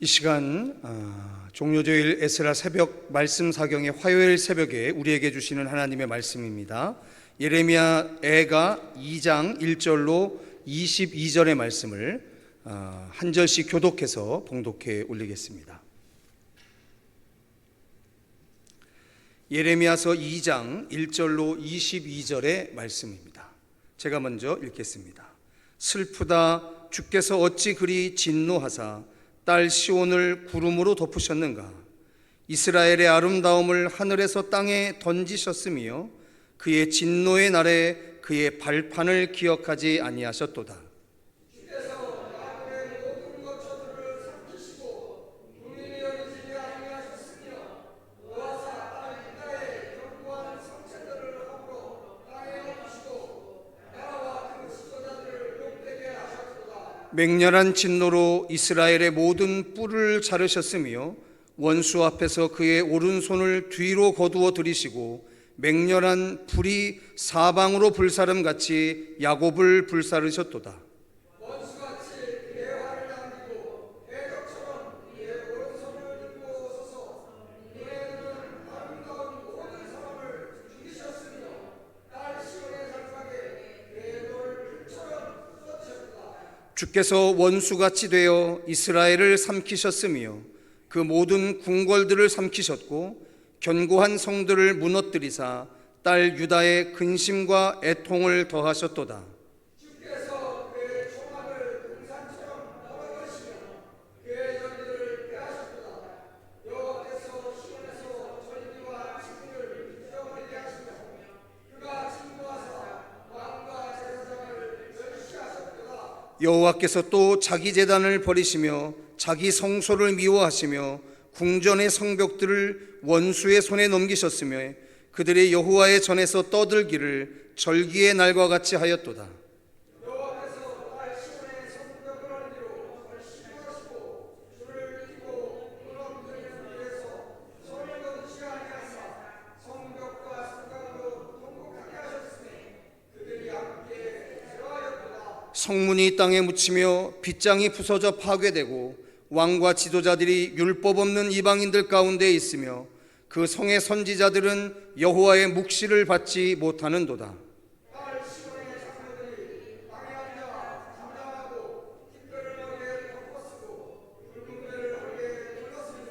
이 시간 종료주일 에스라 새벽 말씀 사경의 화요일 새벽에 우리에게 주시는 하나님의 말씀입니다. 예레미야 애가 2장 1절로 22절의 말씀을 한 절씩 교독해서 봉독해 올리겠습니다. 예레미야서 2장 1절로 22절의 말씀입니다. 제가 먼저 읽겠습니다. 슬프다, 주께서 어찌 그리 진노하사 딸 시온을 구름으로 덮으셨는가? 이스라엘의 아름다움을 하늘에서 땅에 던지셨으며 그의 진노의 날에 그의 발판을 기억하지 아니하셨도다. 주께서 야곱의 모든 거처들을 삼키시고 국민이 여기지 아니하셨으며 노아사 땅 이가에 견고한 성체들을 함으로 땅에 얹으시고 나와 그 지도자들을 욕되게 하셨도다. 맹렬한 진노로 이스라엘의 모든 뿔을 자르셨으며 원수 앞에서 그의 오른손을 뒤로 거두어 들이시고 맹렬한 불이 사방으로 불사름같이 야곱을 불사르셨도다. 원수같이 그의 활을 남기고 대적처럼 그의 오른손을 들고 서서 그의 눈은 아름다운 모든 사람을 죽이셨으며 딸 시온의 장막에 그의 돌을 풀처럼 쏟으셨도다. 주께서 원수같이 되어 이스라엘을 삼키셨으며 그 모든 궁궐들을 삼키셨고 견고한 성들을 무너뜨리사 딸 유다의 근심과 애통을 더하셨도다. 주께서 그의 총알을 동산처럼 널어버리시며 그의 전리를 빼하셨도다. 여호와께서 시온에서 전리와 진리를 잊어버리게 하시며 그가 진노하사 왕과 제사장을 멸시하셨도다. 여호와께서 또 자기 제단을 버리시며 자기 성소를 미워하시며 궁전의 성벽들을 원수의 손에 넘기셨으며 그들의 여호와의 전에서 떠들기를 절기의 날과 같이 하였도다. 여호와께서 딸 시온의 성벽을 언디로 심으시고 줄을 띠고 무너뜨리는 위에서 손을 거두지 아니하사 성벽과 성곽으로 통곡하게 하셨으니 그들이 함께 제거하였도다. 성문이 땅에 묻히며 빗장이 부서져 파괴되고 왕과 지도자들이 율법 없는 이방인들 가운데 있으며 그 성의 선지자들은 여호와의 묵시를 받지 못하는도다. 딸 시온의 장로들이 땅에 앉아 잠잠하고 깃들을 머리에 덮어쓰고 붉은 배를 허리에 둘렀으며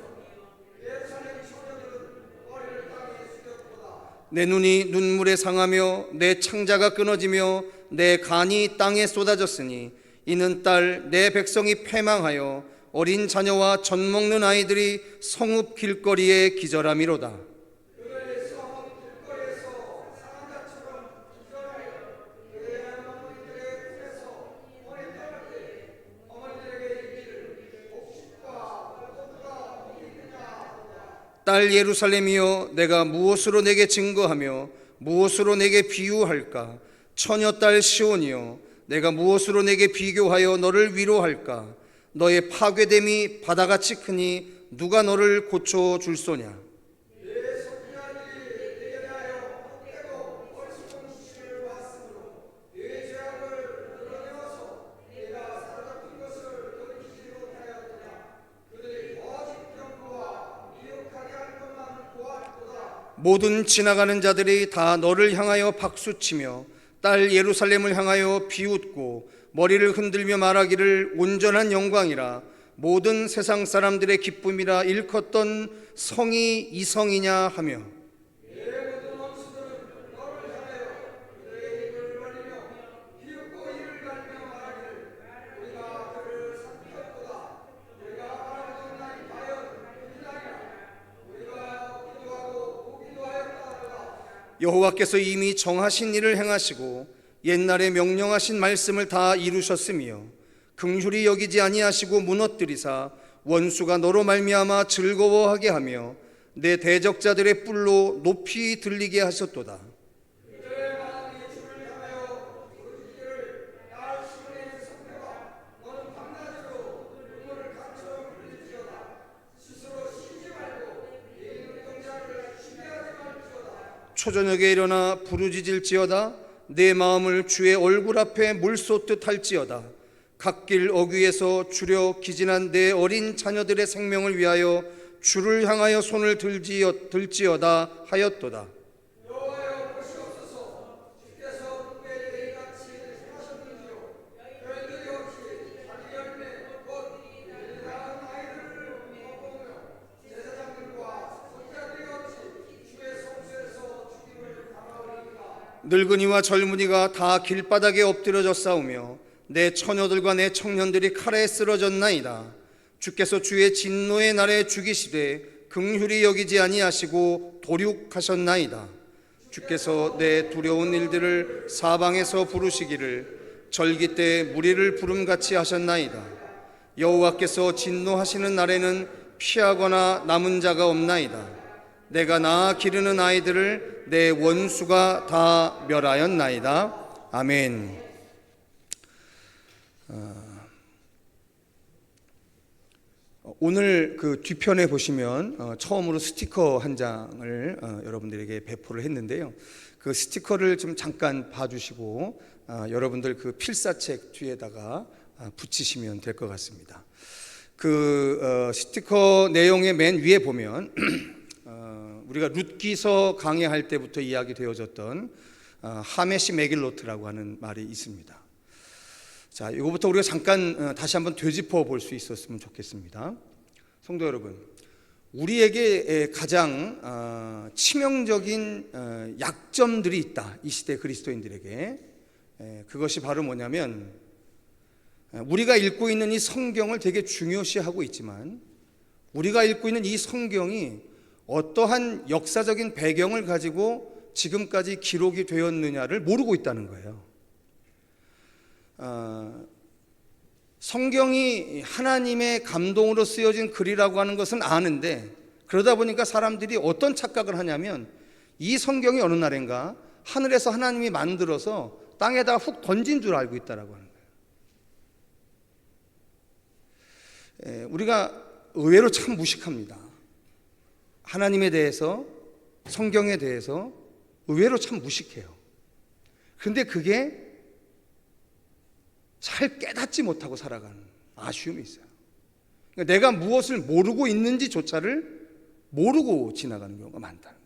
예루살렘 처녀들은 머리를 땅에 숙였도다. 내 눈이 눈물에 상하며 내 창자가 끊어지며 내 간이 땅에 쏟아졌으니 이는 딸 내 백성이 패망하여 어린 자녀와 젖 먹는 아이들이 성읍 길거리에 기절함이로다. 그의 성읍 길거리에서 상한 자처럼 기절하여 그의 어머니들의 품에서 머리 떨 때 어머니들에게 이르기를 옥십과 얼토가 어디 있느냐. 딸 예루살렘이여, 내가 무엇으로 내게 증거하며 무엇으로 내게 비유할까? 처녀 딸 시온이여, 내가 무엇으로 내게 비교하여 너를 위로할까? 너의 파괴됨이 바다같이 크니 누가 너를 고쳐줄 소냐? 내 손자들이 내게 대하여 헛되고 어리석은 수치를 받았으므로 내 죄악을 드러내어서 내가 사로잡힌 것을 돌이키지 못하였도냐. 그들이 거짓 경고와 미혹하게 할 것만 고하였도다. 모든 지나가는 자들이 다 너를 향하여 박수치며 딸 예루살렘을 향하여 비웃고 머리를 흔들며 말하기를 온전한 영광이라, 모든 세상 사람들의 기쁨이라 일컫던 성이 이 성이냐 하며 내 모든 원수들은 너를 향하여 그들의 입을 벌리며 비웃고 이를 갈며 말하기를 우리가 그를 삼켰도다. 우리가 바라보던 날이 과연 이 날이라. 우리가 기도하고 보기도 하였다. 여호와께서 이미 정하신 일을 행하시고 옛날에 명령하신 말씀을 다 이루셨으며 긍휼히 여기지 아니하시고 무너뜨리사 원수가 너로 말미암아 즐거워하게 하며 내 대적자들의 뿔로 높이 들리게 하셨도다. 그들의 마음이 주를 향하여 부르짖기를 딸 시온의 성내가 너는 밤낮으로 눈물을 강처럼 흘릴지어다. 스스로 쉬지 말고 네 눈동자를 쉬게 하지 말지어다. 초저녁에 일어나 부르짖을지어다. 내 마음을 주의 얼굴 앞에 물쏟듯 할지어다. 갓길 어귀에서 주려 기진한 내 어린 자녀들의 생명을 위하여 주를 향하여 손을 들지어다 하였도다. 늙은이와 젊은이가 다 길바닥에 엎드려져 싸우며 내 처녀들과 내 청년들이 칼에 쓰러졌나이다. 주께서 주의 진노의 날에 죽이시되 긍휼히 여기지 아니하시고 도륙하셨나이다. 주께서 내 두려운 일들을 사방에서 부르시기를 절기 때 무리를 부름같이 하셨나이다. 여호와께서 진노하시는 날에는 피하거나 남은 자가 없나이다. 내가 낳아 기르는 아이들을 내 원수가 다 멸하였나이다. 아멘. 오늘 그 뒤편에 보시면 처음으로 스티커 한 장을 여러분들에게 배포를 했는데요. 그 스티커를 좀 잠깐 봐주시고 여러분들 그 필사책 뒤에다가 붙이시면 될 것 같습니다. 그 스티커 내용의 맨 위에 보면 우리가 룻기서 강의할 때부터 이야기되어졌던 하메시 메길로트라고 하는 말이 있습니다. 자, 이거부터 우리가 잠깐 다시 한번 되짚어 볼 수 있었으면 좋겠습니다. 성도 여러분, 우리에게 가장 치명적인 약점들이 있다. 이 시대 그리스도인들에게. 그것이 바로 뭐냐면, 우리가 읽고 있는 이 성경을 되게 중요시하고 있지만 우리가 읽고 있는 이 성경이 어떠한 역사적인 배경을 가지고 지금까지 기록이 되었느냐를 모르고 있다는 거예요. 성경이 하나님의 감동으로 쓰여진 글이라고 하는 것은 아는데, 그러다 보니까 사람들이 어떤 착각을 하냐면 이 성경이 어느 날인가 하늘에서 하나님이 만들어서 땅에다가 훅 던진 줄 알고 있다라고 하는 거예요. 우리가 의외로 참 무식합니다. 하나님에 대해서, 성경에 대해서 의외로 참 무식해요. 그런데 그게 잘 깨닫지 못하고 살아가는 아쉬움이 있어요. 그러니까 내가 무엇을 모르고 있는지조차를 모르고 지나가는 경우가 많다는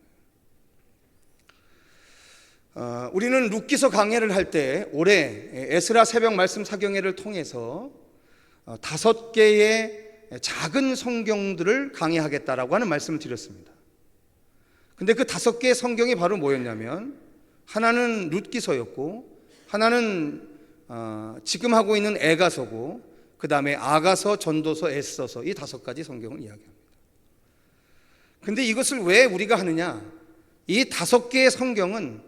거예요. 우리는 룻기서 강해를 할 때 올해 에스라 새벽 말씀 사경회를 통해서 5개의 작은 성경들을 강해하겠다라고 하는 말씀을 드렸습니다. 근데 그 5개의 성경이 바로 뭐였냐면, 하나는 룻기서였고, 하나는 지금 하고 있는 에가서고, 그 다음에 아가서, 전도서, 에스더서, 이 5가지 성경을 이야기합니다. 근데 이것을 왜 우리가 하느냐? 이 5개의 성경은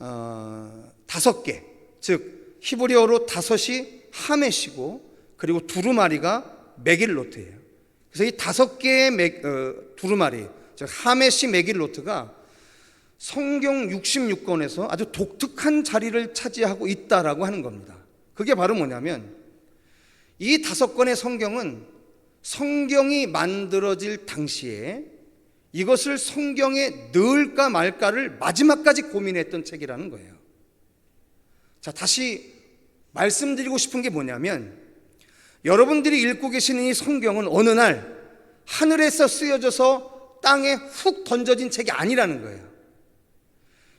5개, 즉 히브리어로 5이 하메시고, 그리고 두루마리가 메길로트예요. 그래서 이 5개의 두루마리, 즉 하메시 메길로트가 성경 66권에서 아주 독특한 자리를 차지하고 있다라고 하는 겁니다. 그게 바로 뭐냐면, 이 5권의 성경은 성경이 만들어질 당시에 이것을 성경에 넣을까 말까를 마지막까지 고민했던 책이라는 거예요. 자, 다시 말씀드리고 싶은 게 뭐냐면, 여러분들이 읽고 계시는 이 성경은 어느 날 하늘에서 쓰여져서 땅에 훅 던져진 책이 아니라는 거예요.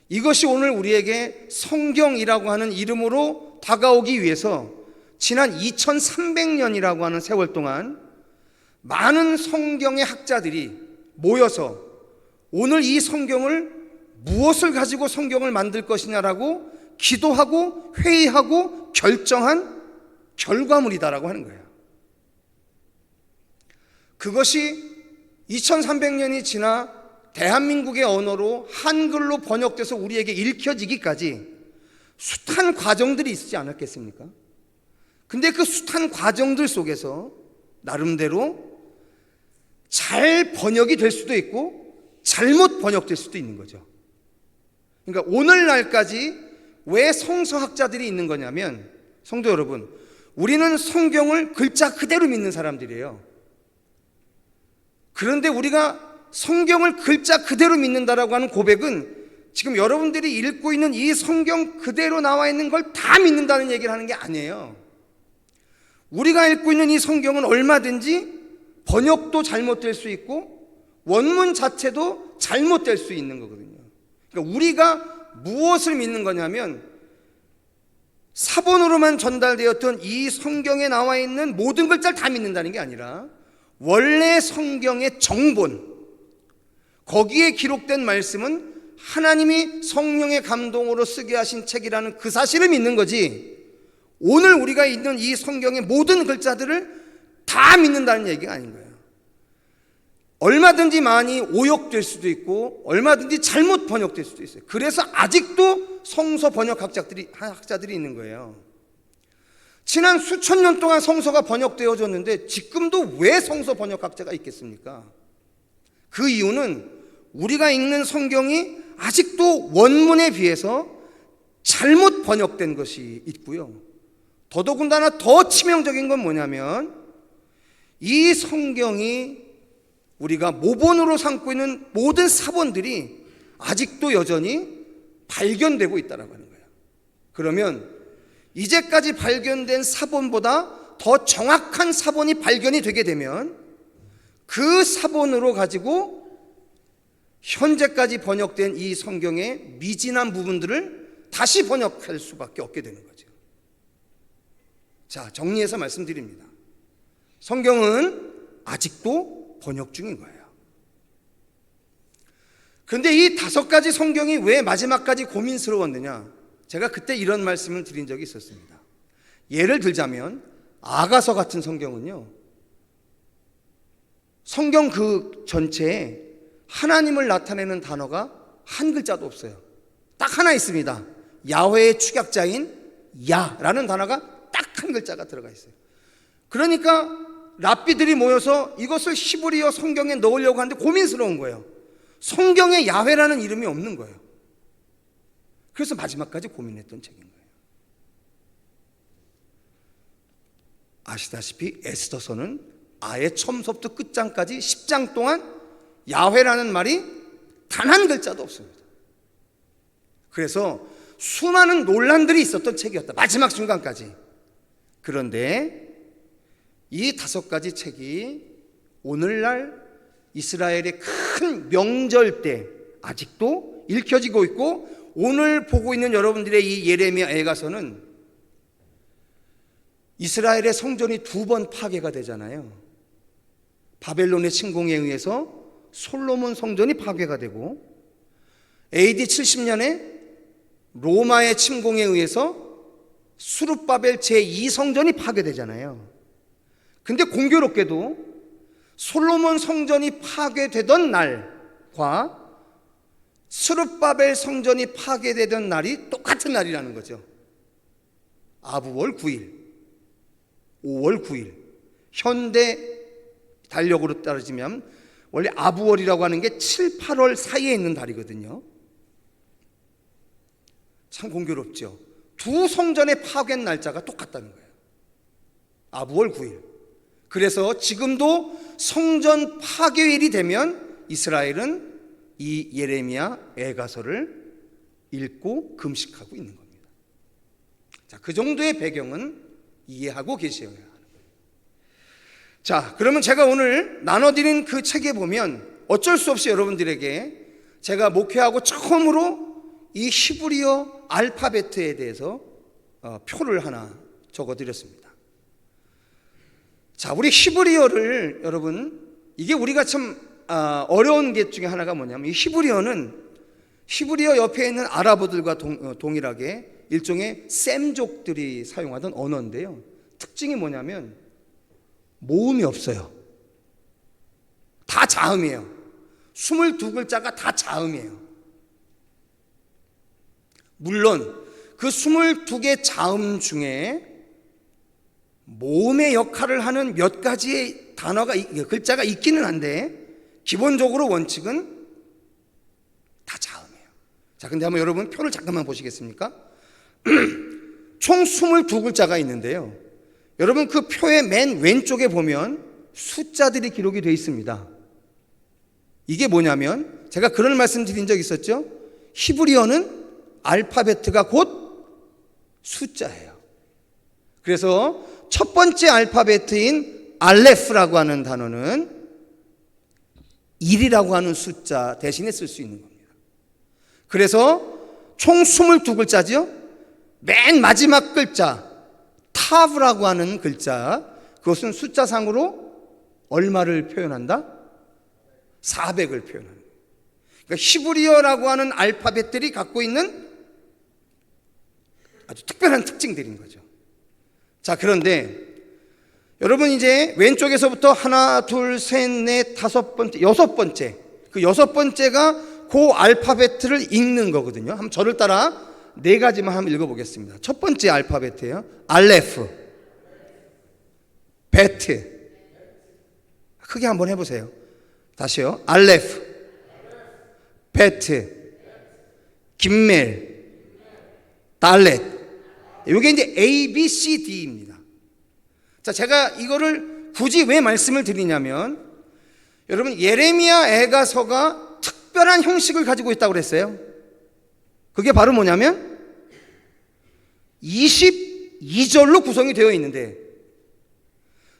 이것이 오늘 우리에게 성경이라고 하는 이름으로 다가오기 위해서 지난 2300년이라고 하는 세월 동안 많은 성경의 학자들이 모여서 오늘 이 성경을 무엇을 가지고 성경을 만들 것이냐라고 기도하고 회의하고 결정한 결과물이다라고 하는 거예요. 그것이 2300년이 지나 대한민국의 언어로 한글로 번역돼서 우리에게 읽혀지기까지 숱한 과정들이 있지 않았겠습니까? 근데 그 숱한 과정들 속에서 나름대로 잘 번역이 될 수도 있고 잘못 번역될 수도 있는 거죠. 그러니까 오늘날까지 왜 성서학자들이 있는 거냐면, 성도 여러분, 우리는 성경을 글자 그대로 믿는 사람들이에요. 그런데 우리가 성경을 글자 그대로 믿는다라고 하는 고백은 지금 여러분들이 읽고 있는 이 성경 그대로 나와 있는 걸 다 믿는다는 얘기를 하는 게 아니에요. 우리가 읽고 있는 이 성경은 얼마든지 번역도 잘못될 수 있고 원문 자체도 잘못될 수 있는 거거든요. 그러니까 우리가 무엇을 믿는 거냐면 사본으로만 전달되었던 이 성경에 나와 있는 모든 글자를 다 믿는다는 게 아니라 원래 성경의 정본, 거기에 기록된 말씀은 하나님이 성령의 감동으로 쓰게 하신 책이라는 그 사실을 믿는 거지, 오늘 우리가 읽는 이 성경의 모든 글자들을 다 믿는다는 얘기가 아닌 거예요. 얼마든지 많이 오역될 수도 있고 얼마든지 잘못 번역될 수도 있어요. 그래서 아직도 성서 번역 학자들이 있는 거예요. 지난 수천 년 동안 성서가 번역되어졌는데 지금도 왜 성서 번역 학자가 있겠습니까? 그 이유는 우리가 읽는 성경이 아직도 원문에 비해서 잘못 번역된 것이 있고요. 더더군다나 더 치명적인 건 뭐냐면 이 성경이 우리가 모본으로 삼고 있는 모든 사본들이 아직도 여전히 발견되고 있다는 거예요. 그러면 이제까지 발견된 사본보다 더 정확한 사본이 발견이 되게 되면 그 사본으로 가지고 현재까지 번역된 이 성경의 미진한 부분들을 다시 번역할 수밖에 없게 되는 거죠. 자, 정리해서 말씀드립니다. 성경은 아직도 번역 중인 거예요. 그런데 이 5가지 성경이 왜 마지막까지 고민스러웠느냐? 제가 그때 이런 말씀을 드린 적이 있었습니다. 예를 들자면 아가서 같은 성경은요, 성경 그 전체에 하나님을 나타내는 단어가 한 글자도 없어요. 딱 하나 있습니다. 야훼의 축약자인 야라는 단어가 딱 한 글자가 들어가 있어요. 그러니까 랍비들이 모여서 이것을 히브리어 성경에 넣으려고 하는데 고민스러운 거예요. 성경에 야훼라는 이름이 없는 거예요. 그래서 마지막까지 고민했던 책인 거예요. 아시다시피 에스더서는 아예 처음부터 끝장까지 10장 동안 야훼라는 말이 단 한 글자도 없습니다. 그래서 수많은 논란들이 있었던 책이었다, 마지막 순간까지. 그런데 이 5가지 책이 오늘날 이스라엘의 큰 명절 때 아직도 읽혀지고 있고, 오늘 보고 있는 여러분들의 이 예레미야 애가서는 이스라엘의 성전이 2번 파괴가 되잖아요. 바벨론의 침공에 의해서 솔로몬 성전이 파괴가 되고, AD 70년에 로마의 침공에 의해서 수룹바벨 제2성전이 파괴되잖아요. 근데 공교롭게도 솔로몬 성전이 파괴되던 날과 스룹바벨 성전이 파괴되던 날이 똑같은 날이라는 거죠. 아부월 9일, 5월 9일. 현대 달력으로 따지면 원래 아부월이라고 하는 게 7, 8월 사이에 있는 달이거든요. 참 공교롭죠. 두 성전의 파괴 날짜가 똑같다는 거예요. 아부월 9일. 그래서 지금도 성전 파괴일이 되면 이스라엘은 이 예레미야 애가서를 읽고 금식하고 있는 겁니다. 자, 그 정도의 배경은 이해하고 계셔야 하는 거예요. 자, 그러면 제가 오늘 나눠드린 그 책에 보면 어쩔 수 없이 여러분들에게 제가 목회하고 처음으로 이 히브리어 알파벳에 대해서 표를 하나 적어드렸습니다. 자, 우리 히브리어를 여러분, 이게 우리가 참 어려운 게 중에 하나가 뭐냐면, 이 히브리어 옆에 있는 아랍어들과 동일하게 일종의 셈족들이 사용하던 언어인데요, 특징이 뭐냐면 모음이 없어요. 다 자음이에요. 22글자가 다 자음이에요. 물론 그 22개 자음 중에 모음의 역할을 하는 몇 가지의 글자가 있기는 한데, 기본적으로 원칙은 다 자음이에요. 자, 근데 한번 여러분 표를 잠깐만 보시겠습니까? 총 22글자가 있는데요, 여러분 그 표의 맨 왼쪽에 보면 숫자들이 기록이 되어 있습니다. 이게 뭐냐면, 제가 그런 말씀 드린 적 있었죠? 히브리어는 알파벳가 곧 숫자예요. 그래서 첫 번째 알파벳인 알레프라고 하는 단어는 1이라고 하는 숫자 대신에 쓸 수 있는 겁니다. 그래서 총 22글자죠. 맨 마지막 글자 타브라고 하는 글자, 그것은 숫자상으로 얼마를 표현한다? 400을 표현하는 거예요. 그러니까 히브리어라고 하는 알파벳들이 갖고 있는 아주 특별한 특징들인 거죠. 자, 그런데 여러분 이제 왼쪽에서부터 하나, 둘, 셋, 넷, 다섯 번째, 여섯 번째, 그 여섯 번째가 그 알파벳을 읽는 거거든요. 한번 저를 따라 네 가지만 한번 읽어보겠습니다. 첫 번째 알파벳이에요. 알레프, 베트. 크게 한번 해보세요. 다시요. 알레프, 베트, 김멜, 달렛. 이게 이제 A, B, C, D입니다. 자, 제가 이거를 굳이 왜 말씀을 드리냐면, 여러분 예레미야 애가서가 특별한 형식을 가지고 있다고 그랬어요. 그게 바로 뭐냐면 22절로 구성이 되어 있는데,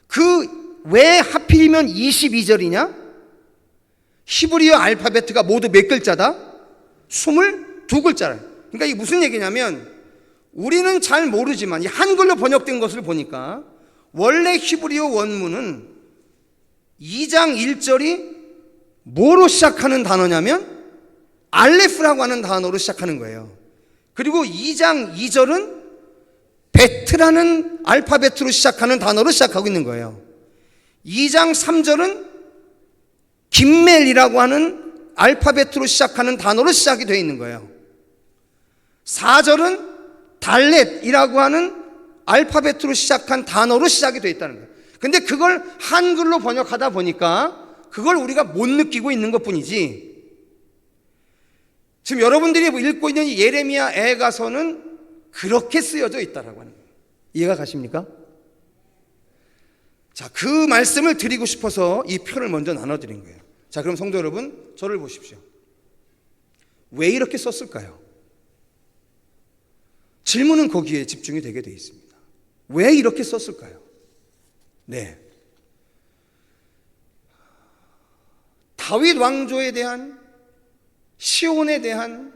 그 왜 하필이면 22절이냐? 히브리어 알파벳가 모두 몇 글자다? 22글자라. 그러니까 이게 무슨 얘기냐면, 우리는 잘 모르지만 이 한글로 번역된 것을 보니까 원래 히브리어 원문은 2장 1절이 뭐로 시작하는 단어냐면 알레프라고 하는 단어로 시작하는 거예요. 그리고 2장 2절은 베트라는 알파벳으로 시작하는 단어로 시작하고 있는 거예요. 2장 3절은 김멜이라고 하는 알파벳으로 시작하는 단어로 시작이 되어 있는 거예요. 4절은 달렛이라고 하는 알파벳으로 시작한 단어로 시작이 되어 있다는 거예요. 근데 그걸 한글로 번역하다 보니까 그걸 우리가 못 느끼고 있는 것 뿐이지, 지금 여러분들이 읽고 있는 이 예레미야 애가서는 그렇게 쓰여져 있다라고 하는 거예요. 이해가 가십니까? 자, 그 말씀을 드리고 싶어서 이 표를 먼저 나눠드린 거예요. 자, 그럼 성도 여러분, 저를 보십시오. 왜 이렇게 썼을까요? 질문은 거기에 집중이 되게 되어 있습니다. 왜 이렇게 썼을까요? 네, 다윗 왕조에 대한, 시온에 대한,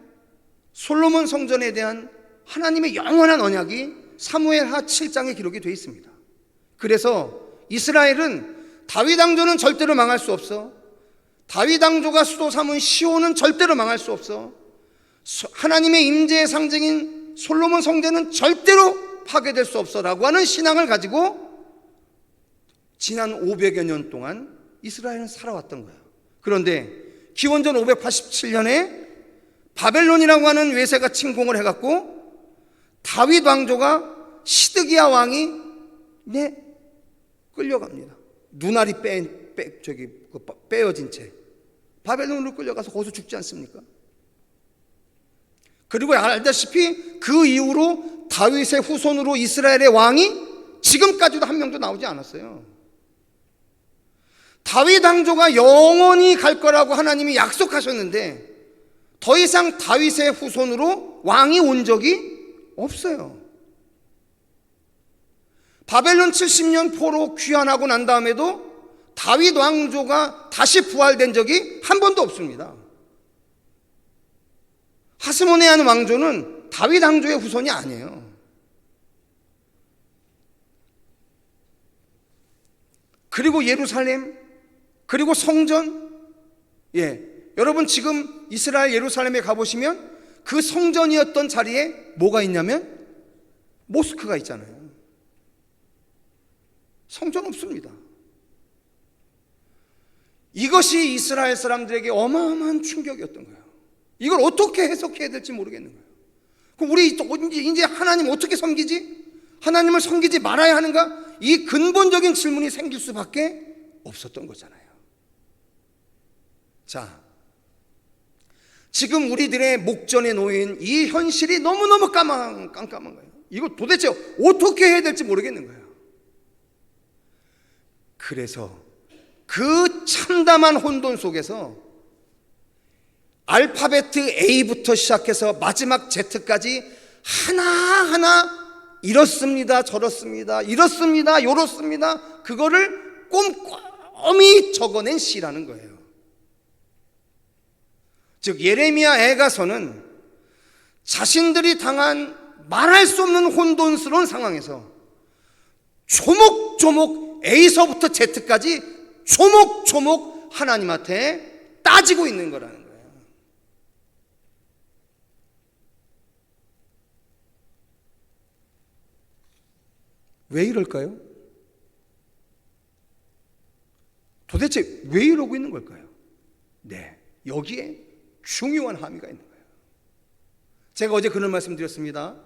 솔로몬 성전에 대한 하나님의 영원한 언약이 사무엘하 7장에 기록이 되어 있습니다. 그래서 이스라엘은 다윗 왕조는 절대로 망할 수 없어, 다윗 왕조가 수도 삼은 시온은 절대로 망할 수 없어, 하나님의 임재의 상징인 솔로몬 성전은 절대로 파괴될 수 없어라고 하는 신앙을 가지고 지난 500여 년 동안 이스라엘은 살아왔던 거예요. 그런데 기원전 587년에 바벨론이라고 하는 외세가 침공을 해갖고 다윗 왕조가 시드기야 왕이 끌려갑니다. 눈알이 빼어진 채 바벨론으로 끌려가서 거기서 죽지 않습니까? 그리고 알다시피 그 이후로 다윗의 후손으로 이스라엘의 왕이 지금까지도 한 명도 나오지 않았어요. 다윗 왕조가 영원히 갈 거라고 하나님이 약속하셨는데 더 이상 다윗의 후손으로 왕이 온 적이 없어요. 바벨론 70년 포로 귀환하고 난 다음에도 다윗 왕조가 다시 부활된 적이 한 번도 없습니다. 하스모네안 왕조는 다윗 왕조의 후손이 아니에요. 그리고 예루살렘, 그리고 성전, 여러분 지금 이스라엘 예루살렘에 가보시면 그 성전이었던 자리에 뭐가 있냐면 모스크가 있잖아요. 성전 없습니다. 이것이 이스라엘 사람들에게 어마어마한 충격이었던 거예요. 이걸 어떻게 해석해야 될지 모르겠는 거예요. 그럼 우리 이제 하나님 어떻게 섬기지? 하나님을 섬기지 말아야 하는가? 이 근본적인 질문이 생길 수밖에 없었던 거잖아요. 자, 지금 우리들의 목전에 놓인 이 현실이 너무너무 깜깜한 거예요. 이거 도대체 어떻게 해야 될지 모르겠는 거예요. 그래서 그 참담한 혼돈 속에서 알파벳 A부터 시작해서 마지막 Z까지 하나하나 이렇습니다, 저렇습니다, 이렇습니다, 요렇습니다, 그거를 꼼꼼히 적어낸 시라는 거예요. 즉 예레미야 애가서는 자신들이 당한 말할 수 없는 혼돈스러운 상황에서 조목조목 A서부터 Z까지 조목조목 하나님한테 따지고 있는 거라는 거예요. 왜 이럴까요? 도대체 왜 이러고 있는 걸까요? 네, 여기에 중요한 함의가 있는 거예요. 제가 어제 그런 말씀 드렸습니다.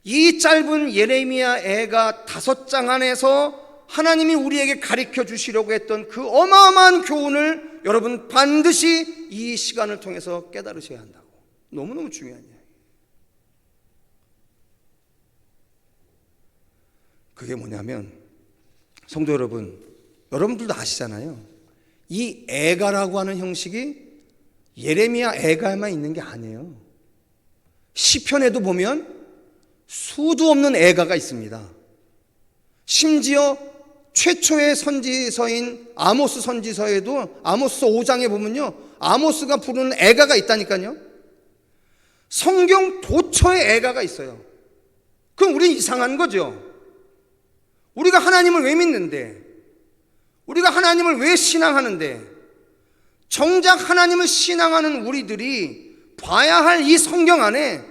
이 짧은 예레미야 애가 5장 안에서 하나님이 우리에게 가르쳐 주시려고 했던 그 어마어마한 교훈을 여러분 반드시 이 시간을 통해서 깨달으셔야 한다고. 너무너무 중요한 이야기. 그게 뭐냐면 성도 여러분, 여러분들도 아시잖아요. 이 애가라고 하는 형식이 예레미야 애가에만 있는 게 아니에요. 시편에도 보면 수도 없는 애가가 있습니다. 심지어 최초의 선지서인 아모스 선지서에도 아모스 5장에 보면요, 아모스가 부르는 애가가 있다니까요. 성경 도처에 애가가 있어요. 그럼 우리는 이상한 거죠. 우리가 하나님을 왜 믿는데, 우리가 하나님을 왜 신앙하는데, 정작 하나님을 신앙하는 우리들이 봐야 할 이 성경 안에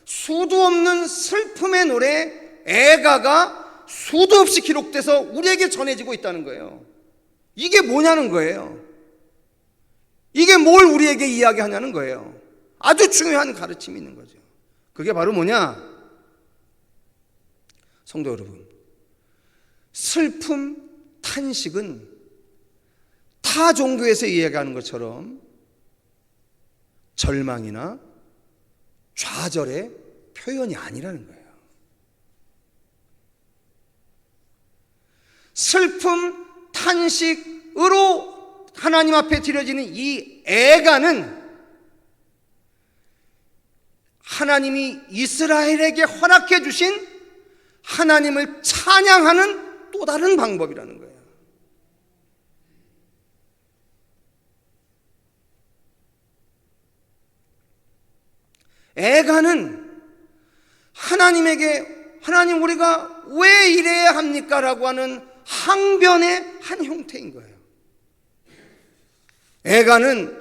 수도 없는 슬픔의 노래 애가가 수도 없이 기록돼서 우리에게 전해지고 있다는 거예요. 이게 뭐냐는 거예요. 이게 뭘 우리에게 이야기하냐는 거예요. 아주 중요한 가르침이 있는 거죠. 그게 바로 뭐냐? 성도 여러분, 슬픔, 탄식은 타 종교에서 이야기하는 것처럼 절망이나 좌절의 표현이 아니라는 거예요. 슬픔, 탄식으로 하나님 앞에 드려지는 이 애가는 하나님이 이스라엘에게 허락해 주신 하나님을 찬양하는 또 다른 방법이라는 거예요. 애가는 하나님에게 하나님 우리가 왜 이래야 합니까? 라고 하는 항변의 한 형태인 거예요. 애가는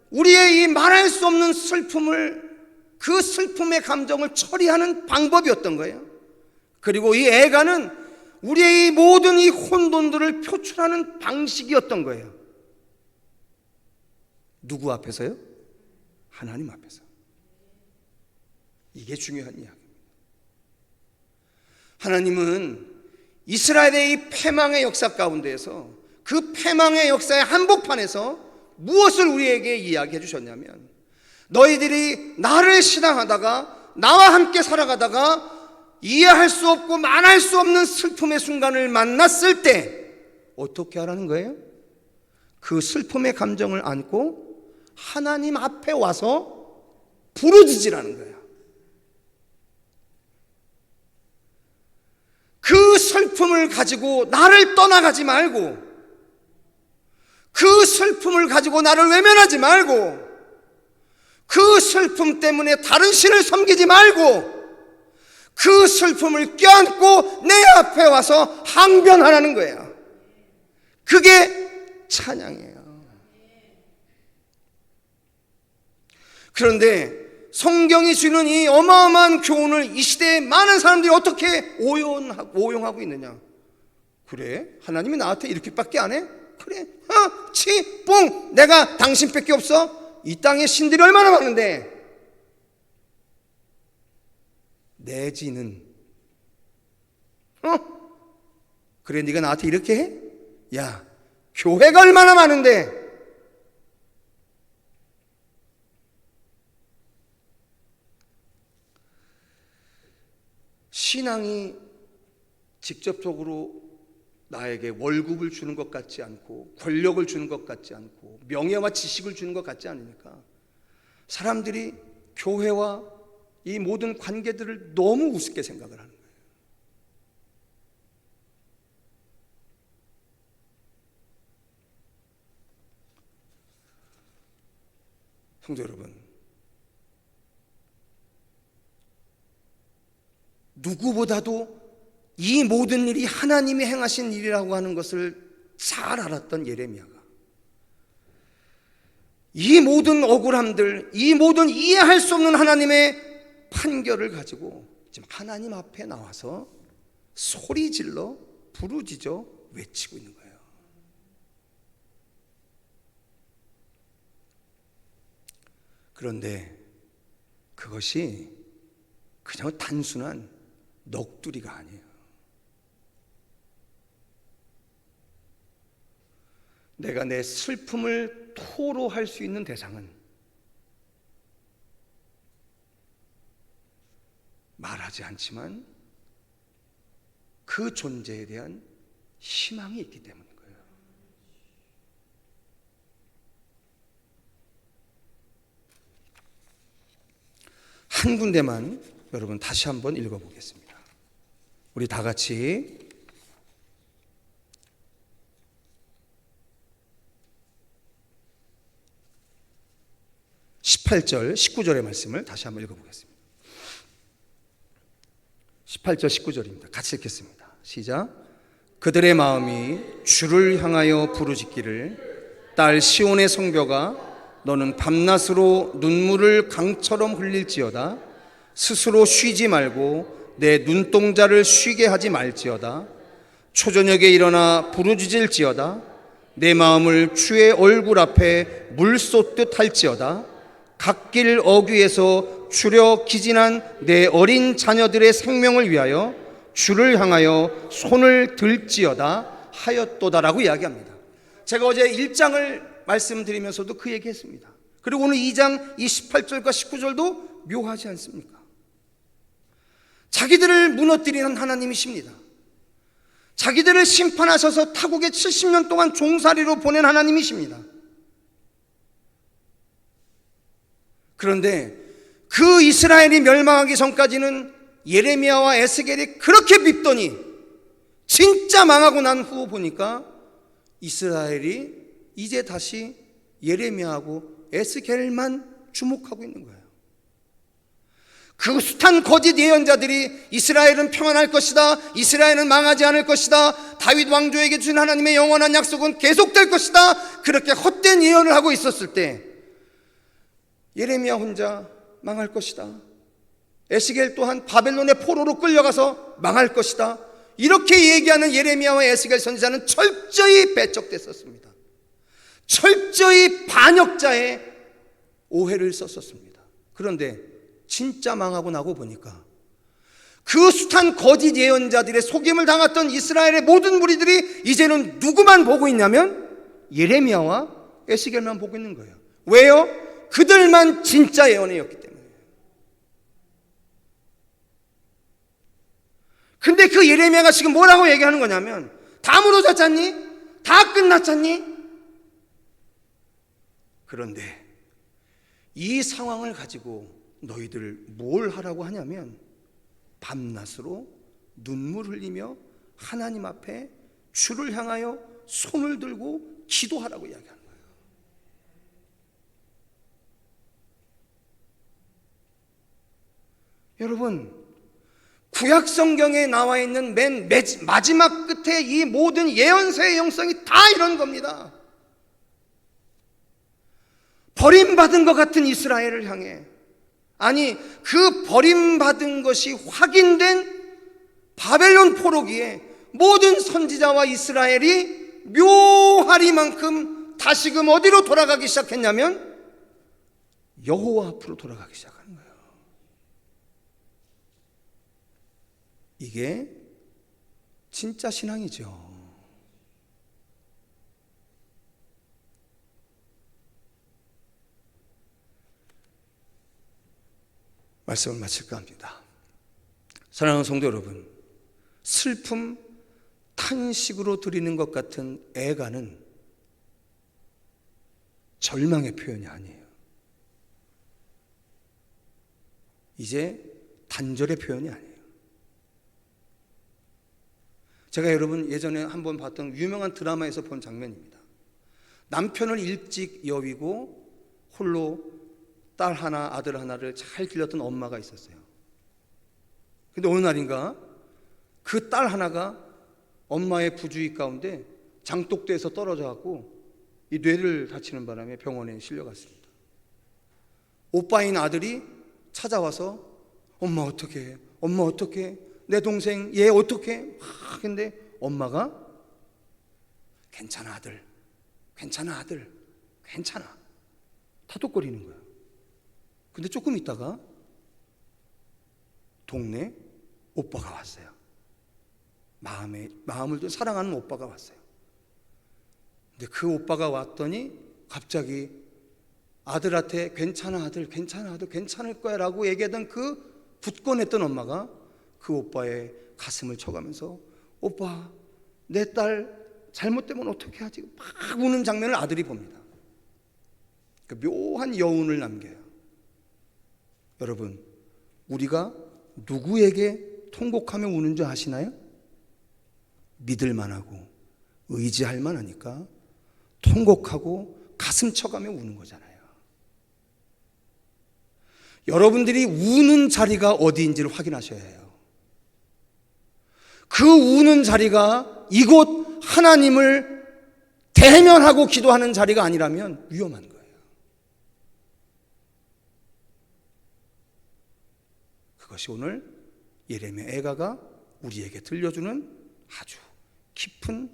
우리의 이 말할 수 없는 슬픔을, 그 슬픔의 감정을 처리하는 방법이었던 거예요. 그리고 이 애가는 우리의 이 모든 이 혼돈들을 표출하는 방식이었던 거예요. 누구 앞에서요? 하나님 앞에서. 이게 중요한 이야기입니다. 하나님은 이스라엘의 이 패망의 역사 가운데에서 그 패망의 역사의 한복판에서 무엇을 우리에게 이야기해 주셨냐면, 너희들이 나를 신앙하다가 나와 함께 살아가다가 이해할 수 없고 말할 수 없는 슬픔의 순간을 만났을 때 어떻게 하라는 거예요? 그 슬픔의 감정을 안고 하나님 앞에 와서 부르짖으라는 거예요. 그 슬픔을 가지고 나를 떠나가지 말고, 그 슬픔을 가지고 나를 외면하지 말고, 그 슬픔 때문에 다른 신을 섬기지 말고, 그 슬픔을 껴안고 내 앞에 와서 항변하라는 거예요. 그게 찬양이에요. 그런데 성경이 주는 이 어마어마한 교훈을 이 시대에 많은 사람들이 어떻게 오용하고 있느냐? 그래? 하나님이 나한테 이렇게밖에 안 해? 그래? 뽕! 내가 당신밖에 없어? 이 땅에 신들이 얼마나 많은데? 내지는 그래 네가 나한테 이렇게 해? 야, 교회가 얼마나 많은데? 신앙이 직접적으로 나에게 월급을 주는 것 같지 않고, 권력을 주는 것 같지 않고, 명예와 지식을 주는 것 같지 않으니까 사람들이 교회와 이 모든 관계들을 너무 우습게 생각을 하는 거예요. 성도 여러분, 누구보다도 이 모든 일이 하나님이 행하신 일이라고 하는 것을 잘 알았던 예레미야가 이 모든 억울함들, 이 모든 이해할 수 없는 하나님의 판결을 가지고 지금 하나님 앞에 나와서 소리 질러 부르짖어 외치고 있는 거예요. 그런데 그것이 그냥 단순한 넋두리가 아니에요. 내가 내 슬픔을 토로할 수 있는 대상은 말하지 않지만 그 존재에 대한 희망이 있기 때문인 거예요. 한 군데만 여러분 다시 한번 읽어보겠습니다. 우리 다 같이 18절, 19절의 말씀을 다시 한번 읽어보겠습니다. 18절, 19절입니다. 같이 읽겠습니다. 시작. 그들의 마음이 주를 향하여 부르짖기를 딸 시온의 성벽아 너는 밤낮으로 눈물을 강처럼 흘릴지어다. 스스로 쉬지 말고 내 눈동자를 쉬게 하지 말지어다. 초저녁에 일어나 부르짖을지어다. 내 마음을 주의 얼굴 앞에 물 쏟듯 할지어다. 갓길 어귀에서 주려 기진한 내 어린 자녀들의 생명을 위하여 주를 향하여 손을 들지어다 하였도다라고 이야기합니다. 제가 어제 1장을 말씀드리면서도 그 얘기했습니다. 그리고 오늘 2장 이 18절과 19절도 묘하지 않습니까? 자기들을 무너뜨리는 하나님이십니다. 자기들을 심판하셔서 타국에 70년 동안 종살이로 보낸 하나님이십니다. 그런데 그 이스라엘이 멸망하기 전까지는 예레미야와 에스겔이 그렇게 밉더니 진짜 망하고 난 후 보니까 이스라엘이 이제 다시 예레미야하고 에스겔만 주목하고 있는 거예요. 그 숱한 거짓 예언자들이 이스라엘은 평안할 것이다, 이스라엘은 망하지 않을 것이다, 다윗 왕조에게 주신 하나님의 영원한 약속은 계속될 것이다, 그렇게 헛된 예언을 하고 있었을 때 예레미야 혼자 망할 것이다, 에스겔 또한 바벨론의 포로로 끌려가서 망할 것이다, 이렇게 얘기하는 예레미야와 에스겔 선지자는 철저히 배척됐었습니다. 철저히 반역자의 오해를 썼었습니다. 그런데 진짜 망하고 나고 보니까 그 숱한 거짓 예언자들의 속임을 당했던 이스라엘의 모든 무리들이 이제는 누구만 보고 있냐면 예레미야와 에스겔만 보고 있는 거예요. 왜요? 그들만 진짜 예언이었기 때문에. 근데 그 예레미야가 지금 뭐라고 얘기하는 거냐면 다 무너졌잖니? 다 끝났잖니? 그런데 이 상황을 가지고 너희들 뭘 하라고 하냐면 밤낮으로 눈물 흘리며 하나님 앞에 주를 향하여 손을 들고 기도하라고 이야기하는 거예요. 여러분, 구약 성경에 나와 있는 맨 마지막 끝에 이 모든 예언서의 영성이 다 이런 겁니다. 버림받은 것 같은 이스라엘을 향해, 아니 그 버림받은 것이 확인된 바벨론 포로기에 모든 선지자와 이스라엘이 묘하리만큼 다시금 어디로 돌아가기 시작했냐면 여호와 앞으로 돌아가기 시작하는 거예요. 이게 진짜 신앙이죠. 말씀을 마칠까 합니다. 사랑하는 성도 여러분, 슬픔, 탄식으로 드리는 것 같은 애가는 절망의 표현이 아니에요. 이제 단절의 표현이 아니에요. 제가 여러분 예전에 한번 봤던 유명한 드라마에서 본 장면입니다. 남편을 일찍 여위고 홀로 딸 하나, 아들 하나를 잘 길렀던 엄마가 있었어요. 근데 어느 날인가 그 딸 하나가 엄마의 부주의 가운데 장독대에서 떨어져 갖고 이 뇌를 다치는 바람에 병원에 실려갔습니다. 오빠인 아들이 찾아와서 엄마 어떡해, 엄마 어떡해, 내 동생 얘 어떡해 막 근데 엄마가 괜찮아 아들, 괜찮아 아들, 괜찮아 타독거리는 거야. 근데 조금 있다가 동네 오빠가 왔어요. 마음을 좀 사랑하는 오빠가 왔어요. 근데 그 오빠가 왔더니 갑자기 아들한테 괜찮아 아들, 괜찮아 아들, 괜찮을 거야 라고 얘기하던 그 굳건했던 엄마가 그 오빠의 가슴을 쳐가면서 오빠 내 딸 잘못되면 어떻게 하지? 막 우는 장면을 아들이 봅니다. 그 묘한 여운을 남겨요. 여러분, 우리가 누구에게 통곡하며 우는 줄 아시나요? 믿을 만하고 의지할 만하니까 통곡하고 가슴 쳐가며 우는 거잖아요. 여러분들이 우는 자리가 어디인지를 확인하셔야 해요. 그 우는 자리가 이곳 하나님을 대면하고 기도하는 자리가 아니라면 위험한 거예요. 그것이 오늘 예레미야 애가가 우리에게 들려주는 아주 깊은